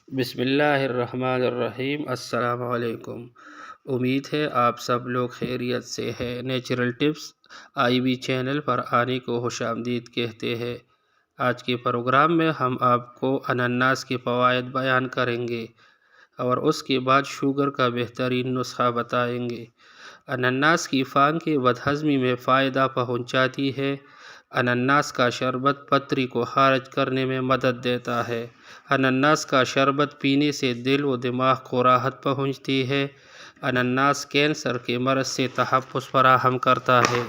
بسم اللہ الرحمن الرحیم۔ السلام علیکم۔ امید ہے آپ سب لوگ خیریت سے ہیں۔ نیچرل ٹپس IB چینل پر آنے کو خوش آمدید کہتے ہیں۔ آج کے پروگرام میں ہم آپ کو انناس کے فوائد بیان کریں گے اور اس کے بعد شوگر کا بہترین نسخہ بتائیں گے۔ انناس کی فانگیں بدہضمی میں فائدہ پہنچاتی ہے۔ انناس کا شربت پتری کو خارج کرنے میں مدد دیتا ہے۔ انناس کا شربت پینے سے دل و دماغ کو راحت پہنچتی ہے۔ انناس کینسر کے مرض سے تحفظ فراہم کرتا ہے۔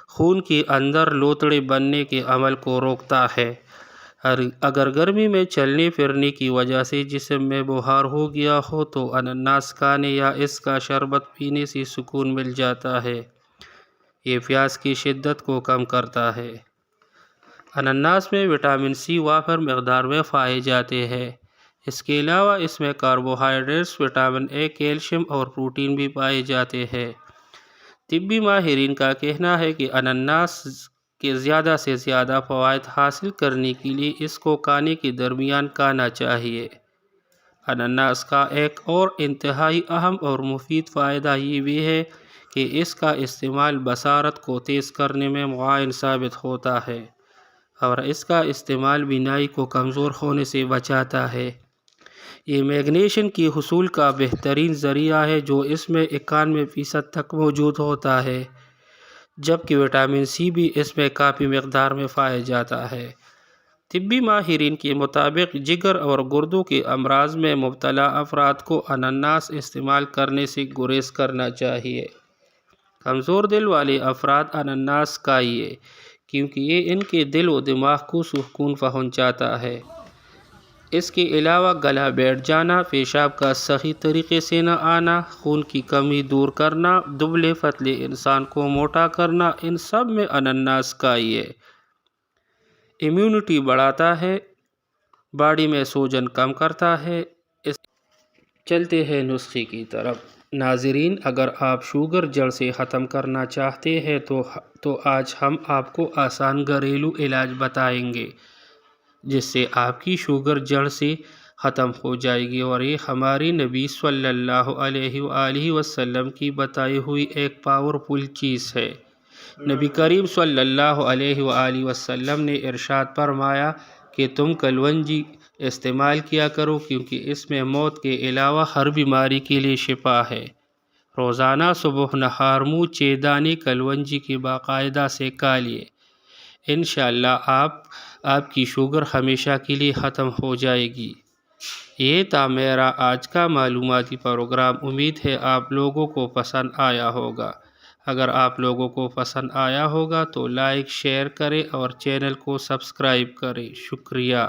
خون کے اندر لوتڑے بننے کے عمل کو روکتا ہے۔ اگر گرمی میں چلنے پھرنے کی وجہ سے جسم میں بخار ہو گیا ہو تو انناس کھانے یا اس کا شربت پینے سے سکون مل جاتا ہے۔ یہ پیاس کی شدت کو کم کرتا ہے۔ انناس میں وٹامن C وافر مقدار میں پائے جاتے ہیں۔ اس کے علاوہ اس میں کاربوہائیڈریٹس، وٹامن A، کیلشیم اور پروٹین بھی پائے جاتے ہیں۔ طبی ماہرین کا کہنا ہے کہ انناس کے زیادہ سے زیادہ فوائد حاصل کرنے کے لیے اس کو کھانے کے درمیان کھانا چاہیے۔ انناس کا ایک اور انتہائی اہم اور مفید فائدہ یہ بھی ہے کہ اس کا استعمال بصارت کو تیز کرنے میں معاون ثابت ہوتا ہے اور اس کا استعمال بینائی کو کمزور ہونے سے بچاتا ہے۔ یہ میگنیشیم کے حصول کا بہترین ذریعہ ہے جو اس میں 91% تک موجود ہوتا ہے، جبکہ وٹامن C بھی اس میں کافی مقدار میں پایا جاتا ہے۔ طبی ماہرین کے مطابق جگر اور گردوں کے امراض میں مبتلا افراد کو انناس استعمال کرنے سے گریز کرنا چاہیے۔ کمزور دل والے افراد انناس کھائیے کیونکہ یہ ان کے دل و دماغ کو سکون پہنچاتا ہے۔ اس کے علاوہ گلا بیٹھ جانا، پیشاب کا صحیح طریقے سے نہ آنا، خون کی کمی دور کرنا، دبلے پتلے انسان کو موٹا کرنا، ان سب میں انناس کھائیے۔ امیونٹی بڑھاتا ہے، باڈی میں سوجن کم کرتا ہے۔ چلتے ہیں نسخے کی طرف۔ ناظرین، اگر آپ شوگر جڑ سے ختم کرنا چاہتے ہیں تو آج ہم آپ کو آسان گھریلو علاج بتائیں گے جس سے آپ کی شوگر جڑ سے ختم ہو جائے گی، اور یہ ہماری نبی صلی اللہ علیہ وآلہ وسلم کی بتائی ہوئی ایک پاورفل چیز ہے۔ نبی کریم صلی اللہ علیہ وآلہ وسلم نے ارشاد فرمایا کہ تم کلونجی استعمال کیا کرو کیونکہ اس میں موت کے علاوہ ہر بیماری کے لیے شفا ہے۔ روزانہ صبح نہار منہ 6 دانے کلونجی کی باقاعدہ سے کھائیے۔ انشاءاللہ آپ کی شوگر ہمیشہ کے لیے ختم ہو جائے گی۔ یہ تھا میرا آج کا معلوماتی پروگرام۔ امید ہے آپ لوگوں کو پسند آیا ہوگا۔ اگر آپ لوگوں کو پسند آیا ہوگا تو لائک، شیئر کریں اور چینل کو سبسکرائب کریں۔ شکریہ۔